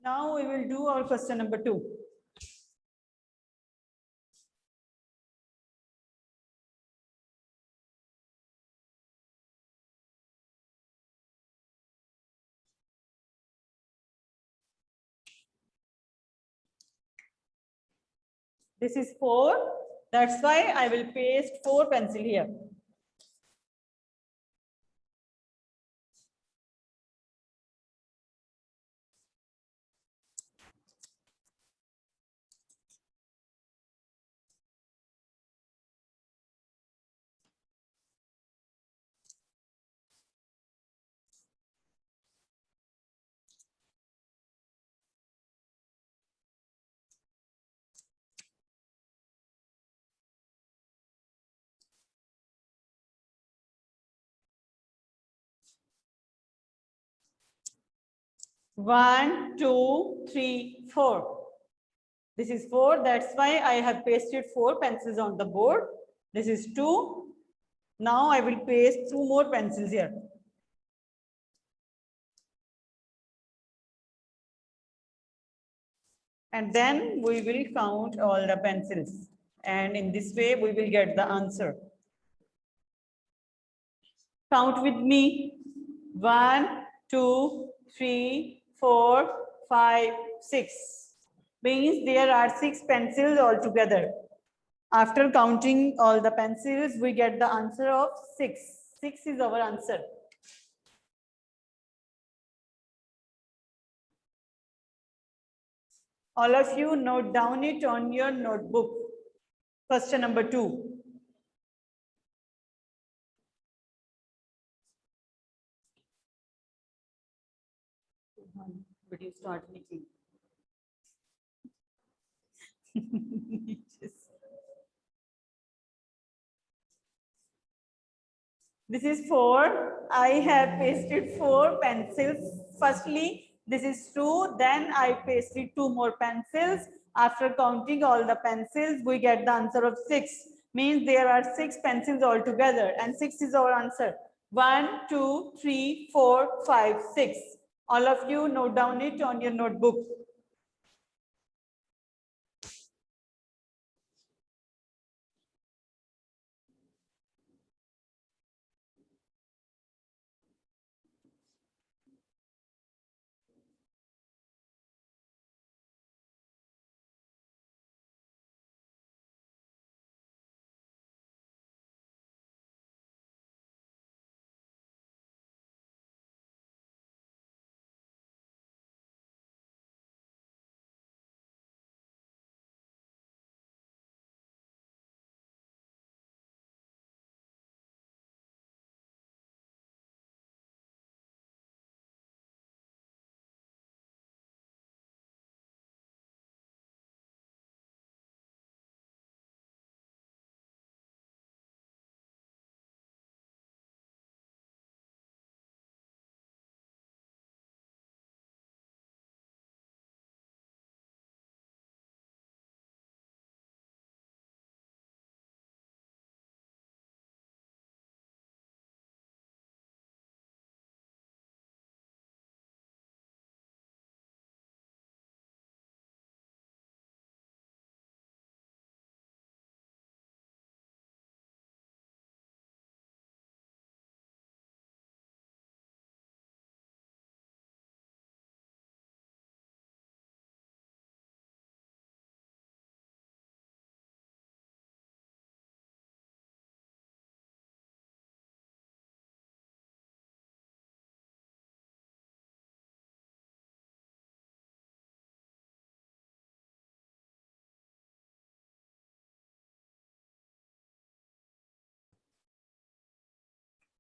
Now we will do our question number 2. This is 4. That's why I will paste 4 pencil here. One, two, three, 4. This is 4. That's why I have pasted 4 pencils on the board. This is 2. Now I will paste 2 more pencils here. And then we will count all the pencils. And in this way, we will get the answer. Count with me. 1, 2, 3, 4, 5, 6. Means there are 6 pencils altogether. After counting all the pencils, we get the answer of 6. 6 is our answer. All of you note down it on your notebook. Question number 2. But you start making. This is 4. I have pasted 4 pencils. Firstly, this is 2. Then I pasted 2 more pencils. After counting all the pencils, we get the answer of 6. Means there are 6 pencils altogether, and 6 is our answer. 1, 2, 3, 4, 5, 6. All of you note down it on your notebook.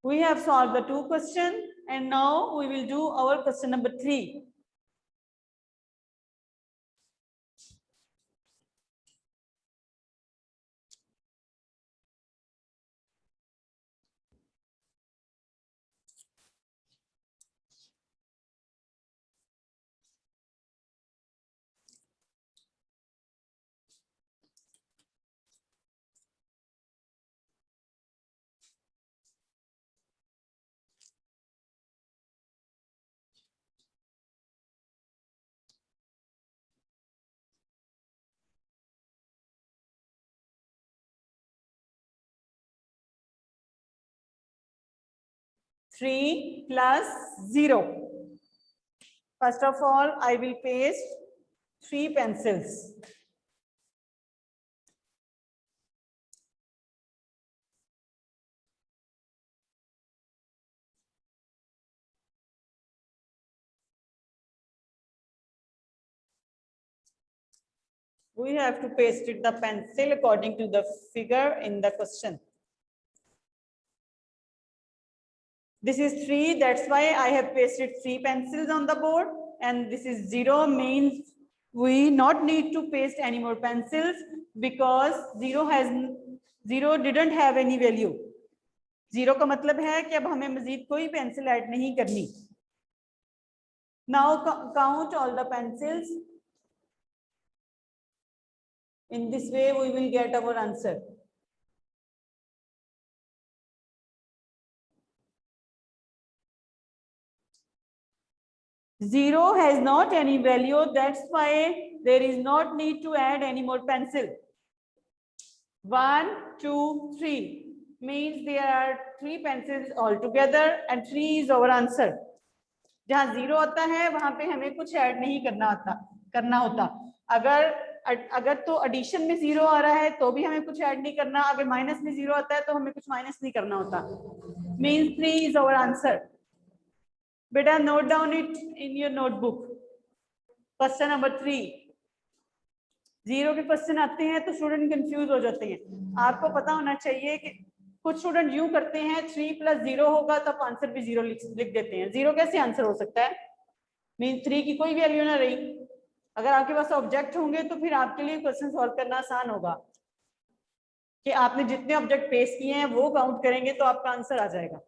We have solved the 2 questions, and now we will do our question number 3. 3 plus 0. First of all, I will paste 3 pencils. We have to paste it the pencil according to the figure in the question. This is 3, that's why I have pasted 3 pencils on the board, and this is 0 means we not need to paste any more pencils because 0 didn't have any value. 0 का मतलब है कि अब हमें मजीद कोई pencil add नहीं करनी. Now count all the pencils. In this way we will get our answer. Zero has not any value, that's why there is not need to add any more pencil. 1, 2, 3 means there are 3 pencils altogether and 3 is our answer. जहाँ 0 होता है वहां पे हमें कुछ add नहीं करना होता. अगर तो एडिशन में 0 आ रहा है तो भी हमें कुछ ऐड नहीं करना. अगर माइनस में 0 आता है तो हमें कुछ माइनस नहीं करना होता. Means 3 is our answer. बेटा note down it in your notebook. Question number 3. 0 के क्वेश्चन आते हैं तो स्टूडेंट कंफ्यूज हो जाते हैं. आपको पता होना चाहिए कि कुछ स्टूडेंट यूं करते हैं 3 + 0 होगा तो आंसर भी 0 लिख देते हैं. 0 कैसे आंसर हो सकता है? मीन 3 की कोई वैल्यू ना रही. अगर आपके पास ऑब्जेक्ट होंगे तो फिर आपके लिए क्वेश्चन सॉल्व करना आसान होगा कि आपने जितने ऑब्जेक्ट पेश किए हैं वो काउंट करेंगे तो आपका आंसर आ जाएगा.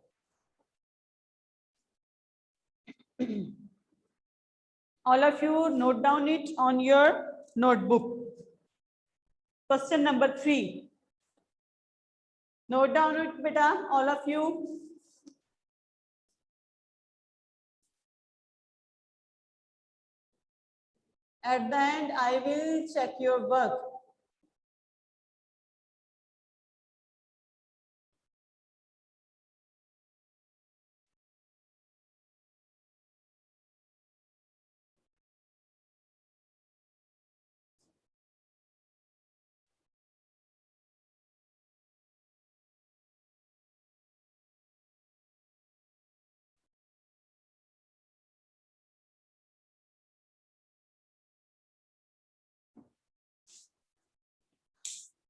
All of you note down it on your notebook. Question number 3. Note down it, beta, all of you. At the end, I will check your work.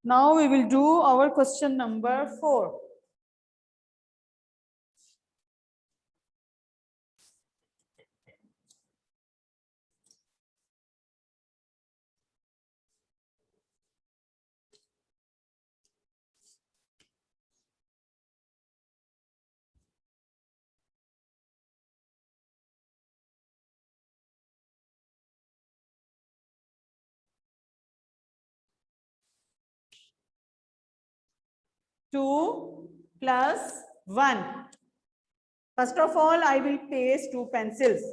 Now we will do our question number 4. Two plus 1. First of all, I will paste 2 pencils.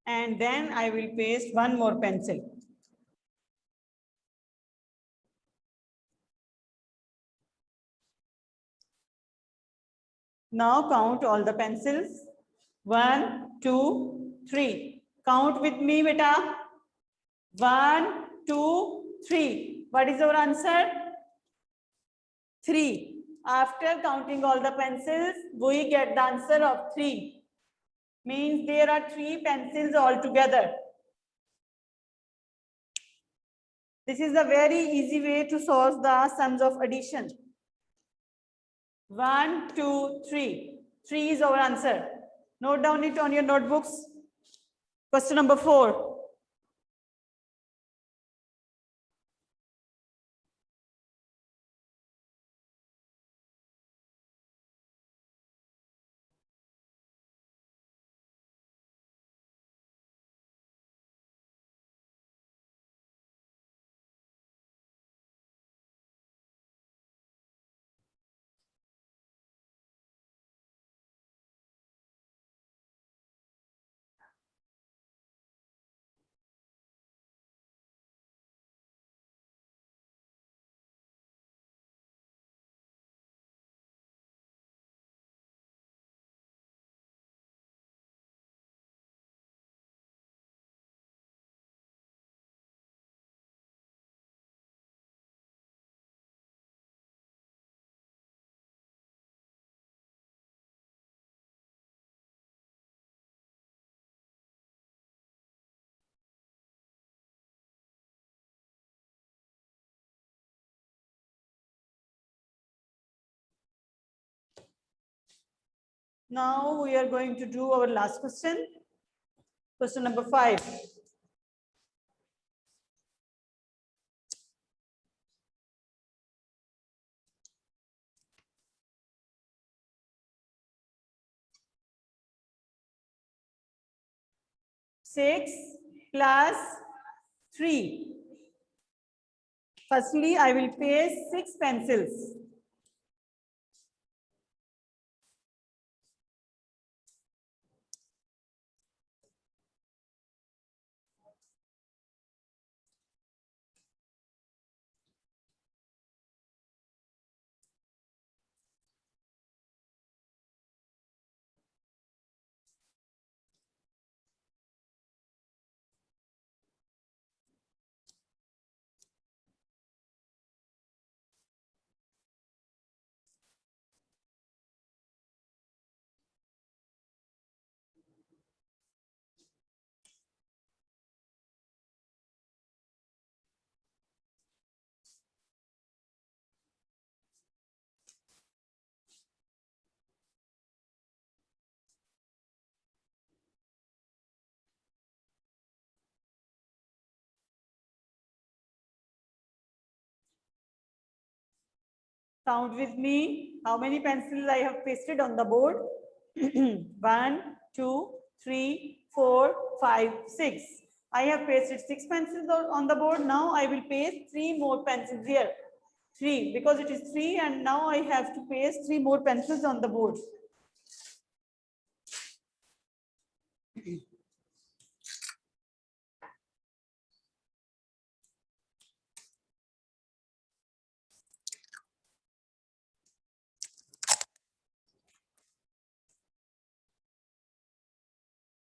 And then I will paste 1 more pencil. Now count all the pencils. 1, 2, 3. Count with me, beta. 1, 2, 3. What is our answer? 3. After counting all the pencils, we get the answer of 3. Means there are 3 pencils altogether. This is a very easy way to solve the sums of addition. 1, 2, 3. 3 is our answer. Note down it on your notebooks. Question number 4. Now we are going to do our last question. Question number 5. Six plus 3. Firstly, I will paste 6 pencils. Count with me how many pencils I have pasted on the board. 1, 2, 3, 4, 5, 6. I have pasted 6 pencils on the board. Now I will paste 3 more pencils here. 3 because it is 3 and now I have to paste 3 more pencils on the board.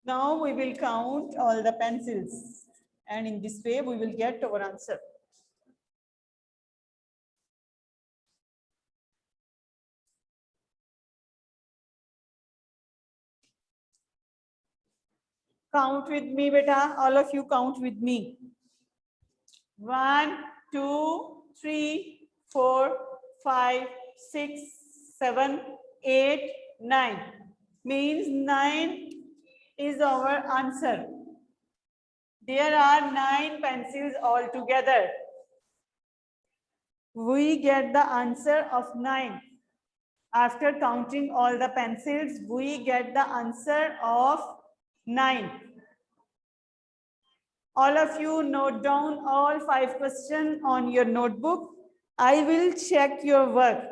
Now we will count all the pencils and in this way we will get our answer. Count with me, beta. All of you count with me. 1, 2, 3, 4, 5, 6, 7, 8, 9. Means 9 is our answer. There are 9 pencils altogether. We get the answer of 9. After counting all the pencils, we get the answer of 9. All of you note down all 5 questions on your notebook. I will check your work.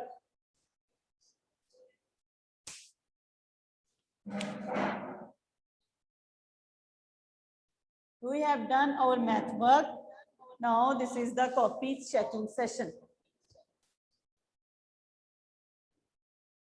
We have done our math work. Now this is the copy checking session.